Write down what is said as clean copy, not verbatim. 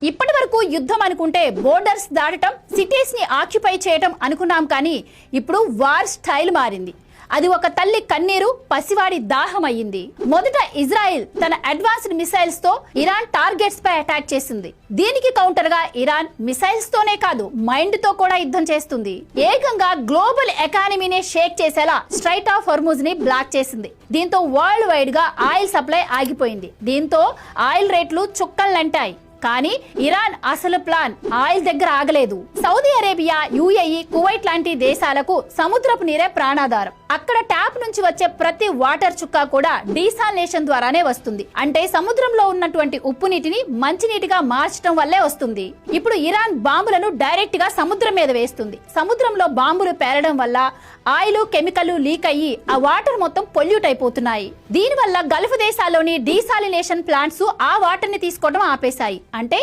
ఇప్పటి వరకు యుద్ధం అనుకుంటే బోర్డర్స్ దాటడం, సిటీస్ ని ఆక్యుపై చేయడం అనుకున్నాం, కానీ ఇప్పుడు వార్ స్టైల్ మారింది. అది ఒక తల్లి కన్నీరు, పసివాడి దాహం అయ్యింది. మొదట ఇజ్రాయెల్ తన అడ్వాన్స్డ్ మిసైల్స్ తో ఇరాన్ టార్గెట్స్ పై అటాక్ చేసింది. దీనికి కౌంటర్ గా ఇరాన్ మిసైల్స్ తోనే కాదు, మైండ్ తో కూడా యుద్ధం చేస్తుంది. ఏకంగా గ్లోబల్ ఎకానమీనే షేక్ చేసేలా స్ట్రైట్ ఆఫ్ హోర్ముజ్ ని బ్లాక్ చేసింది. దీంతో వరల్డ్ వైడ్ గా ఆయిల్ సప్లై ఆగిపోయింది. దీంతో ఆయిల్ రేట్లు చుక్కల్నంటాయి. కానీ ఇరాన్ అసలు ప్లాన్ ఆయిల్ దగ్గర ఆగలేదు. సౌదీ అరేబియా, యుఏఈ, కువైట్ లాంటి దేశాలకు సముద్రపు నీరే ప్రాణాధారం. అక్కడ ట్యాప్ నుంచి వచ్చే ప్రతి వాటర్ చుక్క కూడా డీసాలినేషన్ ద్వారానే వస్తుంది. అంటే సముద్రంలో ఉన్నటువంటి ఉప్పు నీటిని మంచినీటిగా మార్చడం వల్లే వస్తుంది. ఇప్పుడు ఇరాన్ బాంబులను డైరెక్ట్ గా సముద్రం మీద వేస్తుంది. సముద్రంలో బాంబులు పేలడం వల్ల ఆయిల్, కెమికల్ లీక్ అయ్యి ఆ వాటర్ మొత్తం పొల్యూట్ అయిపోతున్నాయి. దీనివల్ల గల్ఫ్ దేశాల్లోని డీసాలినేషన్ ప్లాంట్స్ ఆ వాటర్ ని తీసుకోవడం ఆపేశాయి. అంటే